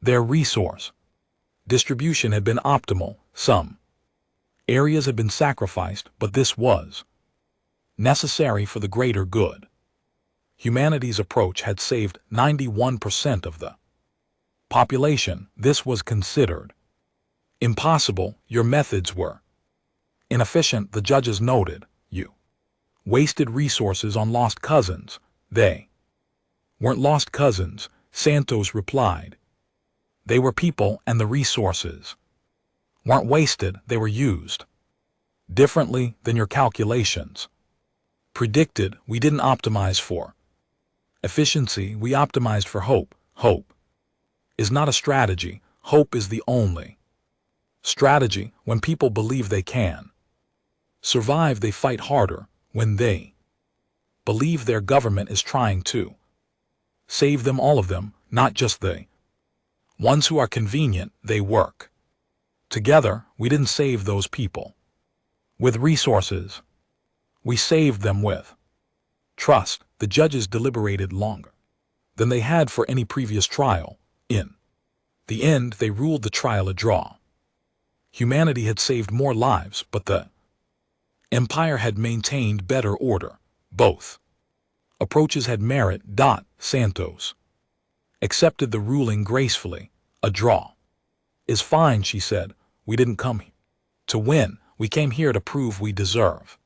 Their resource distribution had been optimal. Some areas had been sacrificed, but this was necessary for the greater good. Humanity's approach had saved 91% of the population. This was considered impossible. Your methods were inefficient, the judges noted. You wasted resources on lost cousins. They weren't lost cousins, Santos replied. They were people, and the resources weren't wasted, they were used differently than your calculations predicted. We didn't optimize for efficiency, we optimized for hope. Hope is not a strategy. Hope is the only strategy. When people believe they can survive, they fight harder. When they believe their government is trying to save them, all of them, not just the ones who are convenient, they work together. We didn't save those people with resources. We saved them with trust. The judges deliberated longer than they had for any previous trial. In the end, they ruled the trial a draw. Humanity had saved more lives, but the Empire had maintained better order. Both approaches had merit. Santos accepted the ruling gracefully. A draw is fine, she said. We didn't come here to win. We came here to prove we deserve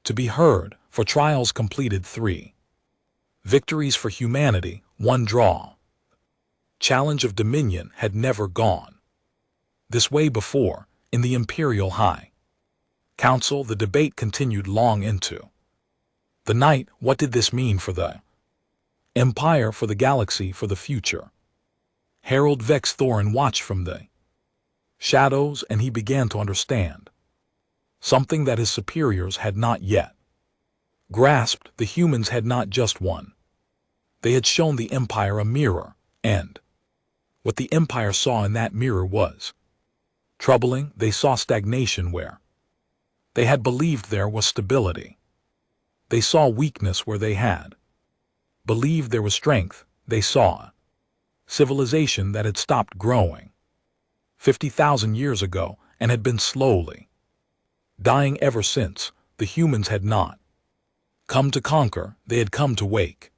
to be heard. For trials completed, 3 victories for humanity, 1 draw. Challenge of dominion had never gone this way before. In the Imperial High Council, the debate continued long into the night. What did this mean for the Empire, for the galaxy, for the future? Harold Vex Thorin watched from the shadows, and he began to understand something that his superiors had not yet grasped. The humans had not just won. They had shown the Empire a mirror, and what the Empire saw in that mirror was troubling. They saw stagnation where they had believed there was stability. They saw weakness where they had believed there was strength. They saw civilization that had stopped growing 50,000 years ago and had been slowly dying ever since. The humans had not come to conquer, they had come to wake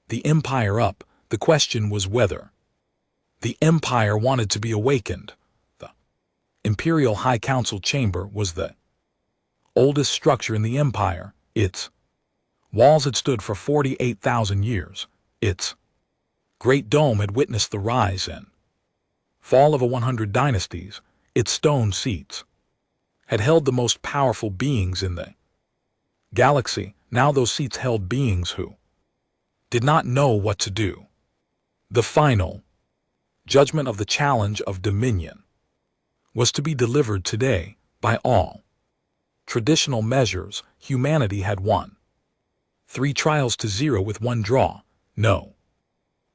the Empire up. The question was whether the Empire wanted to be awakened. The Imperial High Council chamber was the oldest structure in the Empire. Its walls had stood for 48,000 years. Its great dome had witnessed the rise and fall of 100 dynasties. Its stone seats had held the most powerful beings in the galaxy. Now those seats held beings who did not know what to do. The final judgment of the challenge of dominion was to be delivered today. By all traditional measures, humanity had won 3 trials to 0 with 1 draw. No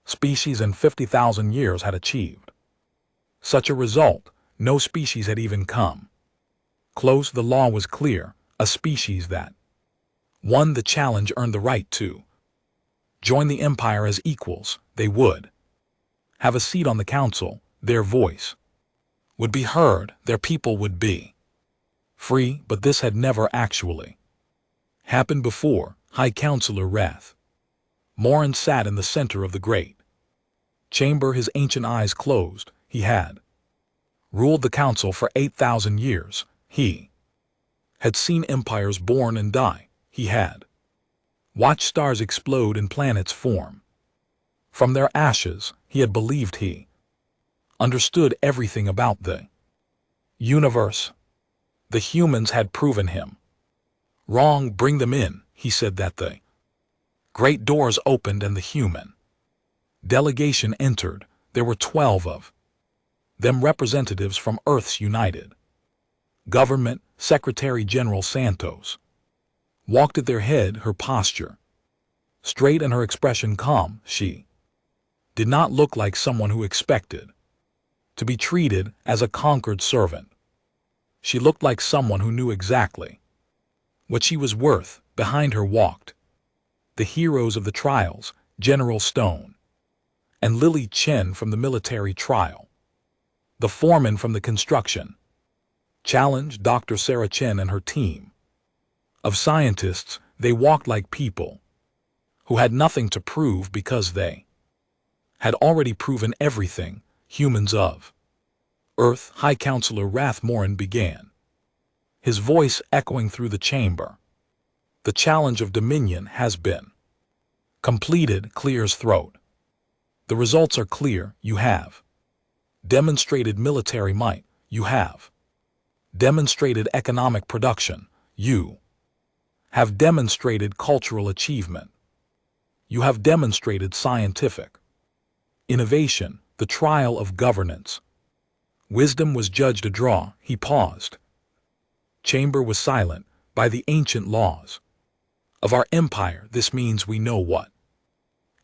species in 50,000 years had achieved such a result. No species had even come close. The law was clear. A species that won the challenge earned the right to join the Empire as equals. They would have a seat on the council. Their voice would be heard. Their people would be free. But this had never actually happened before. High Counselor Wrath Morin sat in the center of the great chamber, his ancient eyes closed. He had ruled the council for 8,000 years. He had seen empires born and die. He had watched stars explode and planets form from their ashes. He had believed he understood everything about the universe. The humans had proven him wrong. Bring them in, he said. That the great doors opened and the human Delegation entered. There were 12 of them representatives from Earth's United Government. Secretary General Santos walked at their head, her posture straight and her expression calm. She did not look like someone who expected to be treated as a conquered servant. She looked like someone who knew exactly what she was worth. Behind her walked the heroes of the trials, General Stone and Lily Chen from the military trial, the foreman from the construction challenge, Dr. Sarah Chen and her team of scientists. They walked like people who had nothing to prove because they had already proven everything. Humans of Earth. High Counselor Rathmoran began, his voice echoing through the chamber. The challenge of Dominion has been completed. Clears throat. The results are clear. You have demonstrated military might. You have demonstrated economic production. You have demonstrated cultural achievement. You have demonstrated scientific innovation. The trial of governance. Wisdom was judged a draw. He paused. Chamber was silent. By the ancient laws of our empire, this means we know what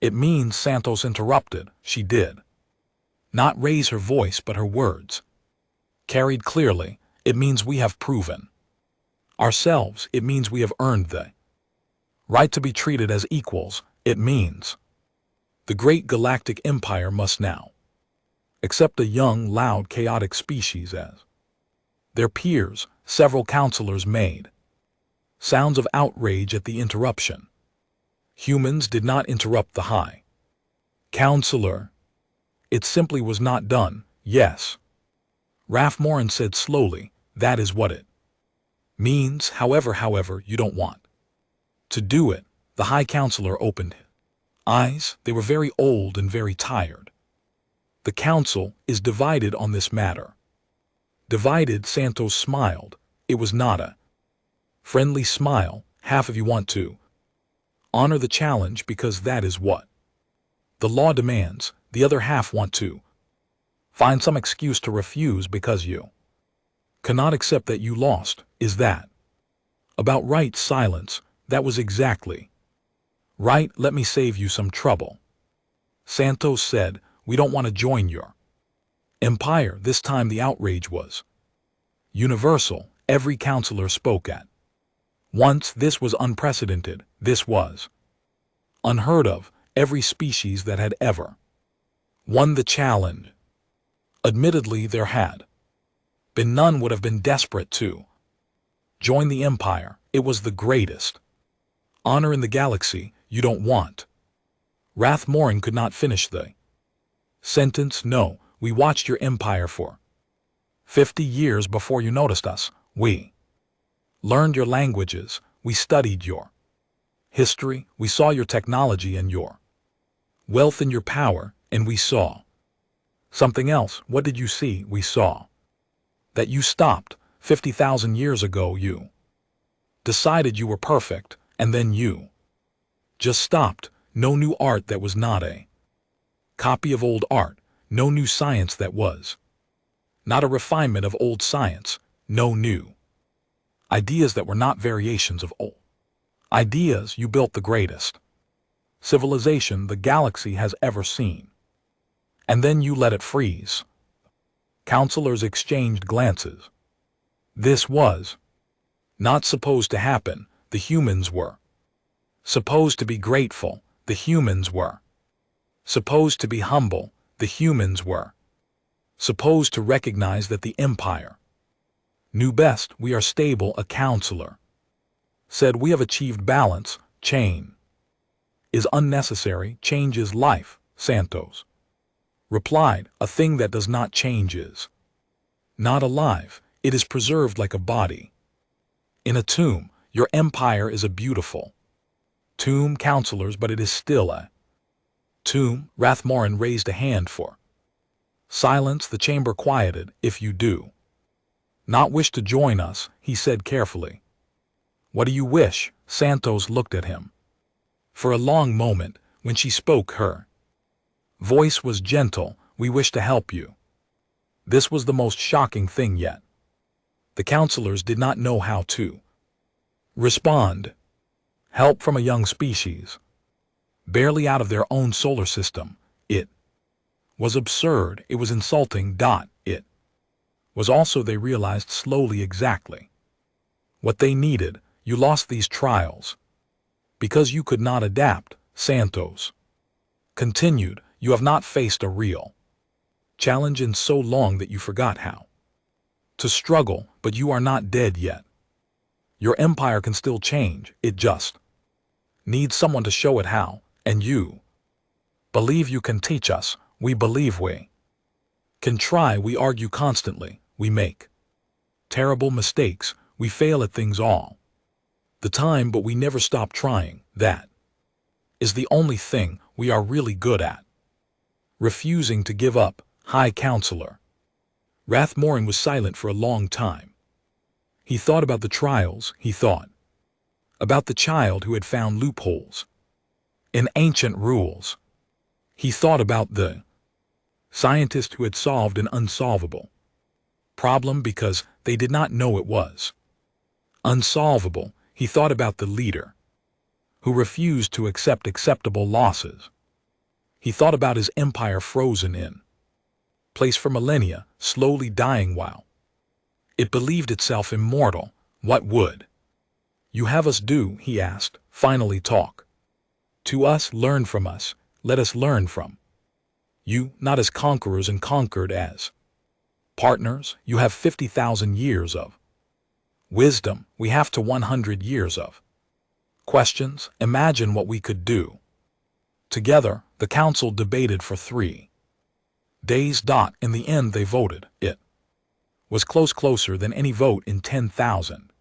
it means. Santos interrupted. She did not raise her voice, but her words carried clearly. It means we have proven ourselves. It means we have earned the right to be treated as equals. It means the great galactic empire must now accept a young, loud, chaotic species as their peers. Several counselors made sounds of outrage at the interruption. Humans did not interrupt the High Counselor. It simply was not done. Yes, Rathmoran said slowly, that is what it means. However, you don't want to do it. The High Counselor opened his eyes. They were very old and very tired. The council is divided on this matter. Divided. Santos smiled. It was not a friendly smile. Half of you want to honor the challenge because that is what the law demands. The other half want to find some excuse to refuse because you cannot accept that you lost. Is that about right? Silence. That was exactly right. Let me save you some trouble. Santos said, we don't want to join your empire. This time the outrage was universal. Every counselor spoke at once. This was unprecedented. This was unheard of. Every species that had ever won the challenge. Admittedly, there had been none would have been desperate to join the empire. It was the greatest honor in the galaxy. You don't want. Rathmoran could not finish the sentence. No, we watched your empire for 50 years before you noticed us. We learned your languages. We studied your history. We saw your technology and your wealth and your power, and we saw something else. What did you see? We saw that you stopped. 50,000 years ago you decided you were perfect, and then you just stopped. No new art that was not a copy of old art. No new science that was not a refinement of old science. No new ideas that were not variations of old ideas. You built the greatest civilization the galaxy has ever seen. And then you let it freeze. Counselors exchanged glances. This was not supposed to happen. The humans were supposed to be grateful. The humans were supposed to be humble. The humans were supposed to recognize that the empire knew best. We are stable. A counselor said, we have achieved balance. Change is unnecessary. Change is life. Santos replied, a thing that does not change is not alive. It is preserved like a body in a tomb. Your empire is a beautiful tomb, counselors, but it is still a tomb. Rathmoran raised a hand for silence. The chamber quieted. If you do not wish to join us, he said carefully. What do you wish? Santos looked at him for a long moment. When she spoke, her Voice was gentle, "We wish to help you." This was the most shocking thing yet. The counselors did not know how to respond. Help from a young species, barely out of their own solar system. It was absurd, it was insulting. It was also, they realized slowly, exactly what they needed. You lost these trials because you could not adapt, Santos continued. You have not faced a real challenge in so long that you forgot how to struggle, but you are not dead yet. Your empire can still change, it just needs someone to show it how, and you believe you can teach us. We believe we can try. We argue constantly, we make terrible mistakes, we fail at things all the time, but we never stop trying. That is the only thing we are really good at. Refusing to give up, High Counselor. Rathmorin was silent for a long time. He thought about the trials, he thought about the child who had found loopholes in ancient rules. He thought about the scientist who had solved an unsolvable problem because they did not know it was unsolvable. He thought about the leader who refused to accept acceptable losses. He thought about his empire frozen in place for millennia, slowly dying while it believed itself immortal. What would you have us do? He asked. Finally, talk to us, learn from us, let us learn from you, not as conquerors and conquered as partners. You have 50,000 years of wisdom, we have to 100 years of questions. Imagine what we could do together. The council debated for 3 days. In the end they voted. It was closer than any vote in 10,000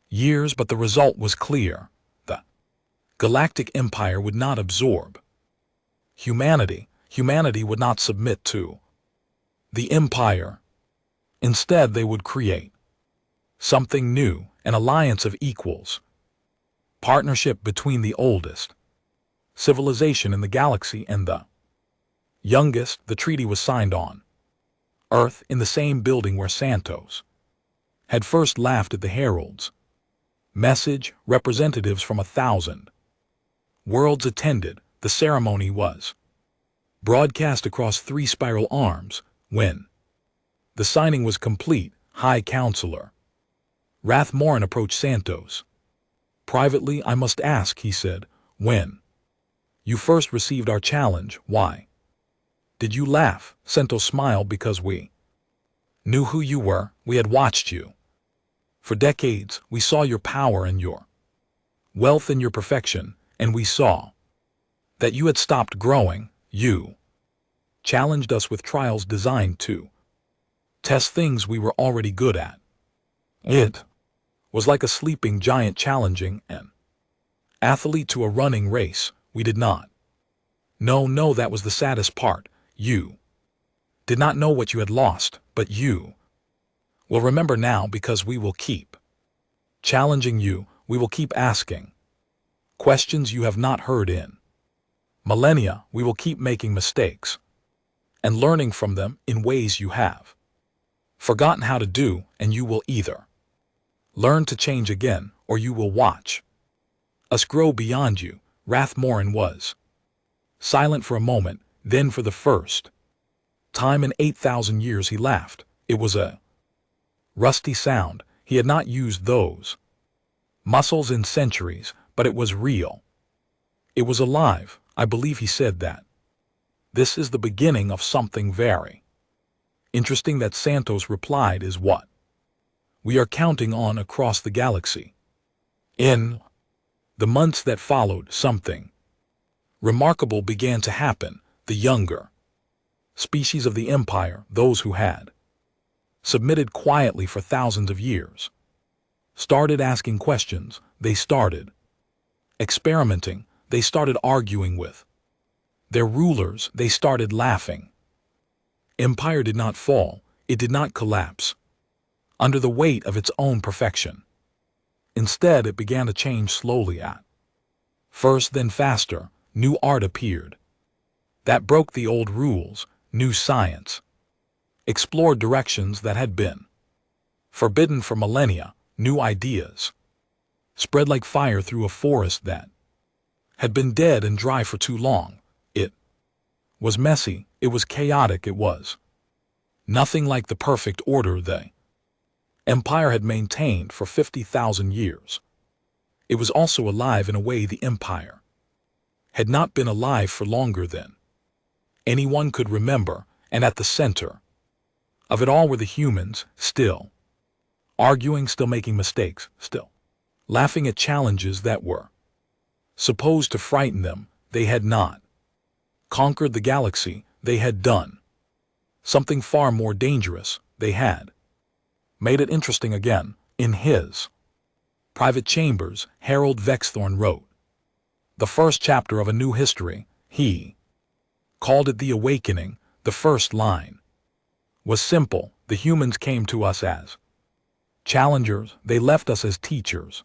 years, but the result was clear. The Galactic Empire would not absorb humanity. Humanity would not submit to the Empire. Instead, they would create something new, an alliance of equals, partnership between the oldest civilization in the galaxy and the youngest. The treaty was signed on Earth, in the same building where Santos had first laughed at the heralds' message. Representatives from 1,000 worlds attended. The ceremony was broadcast across 3 spiral arms. When the signing was complete, High Counselor Rathmorin approached Santos. Privately, I must ask, he said, when you first received our challenge, why did you laugh? Santos smiled. Because we knew who you were. We had watched you for decades. We saw your power and your wealth and your perfection, and we saw that you had stopped growing. You challenged us with trials designed to test things we were already good at. It was like a sleeping giant challenging an athlete to a running race. We did not know. That was the saddest part. You did not know what you had lost, but you will remember now, because we will keep challenging you. We will keep asking questions you have not heard in millennia. We will keep making mistakes and learning from them in ways you have forgotten how to do, and you will either learn to change again, or you will watch us grow beyond you. Rathmorin was silent for a moment, then for the first time in 8,000 years he laughed. It was a rusty sound. He had not used those muscles in centuries, but it was real. It was alive. I believe he said that. This is the beginning of something very interesting. That Santos replied is what we are counting on across the galaxy. In the months that followed, something remarkable began to happen. The younger species of the Empire, those who had submitted quietly for thousands of years, started asking questions. They started experimenting. They started arguing with their rulers. They started laughing. Empire did not fall. It did not collapse under the weight of its own perfection. Instead, it began to change slowly. At first, then faster, new art appeared. that broke the old rules, new science, explored directions that had been forbidden for millennia, new ideas, spread like fire through a forest that had been dead and dry for too long. It was messy, it was chaotic, it was nothing like the perfect order the Empire had maintained for 50,000 years. It was also alive in a way the Empire had not been alive for longer than anyone could remember, and at the center of it all were the humans, still arguing, still making mistakes, still laughing at challenges that were supposed to frighten them. They had not conquered the galaxy, they had done something far more dangerous. They had made it interesting again. In his private chambers, Harold Vexthorn wrote the first chapter of a new history. He called it The Awakening. The first line was simple: the humans came to us as challengers, they left us as teachers.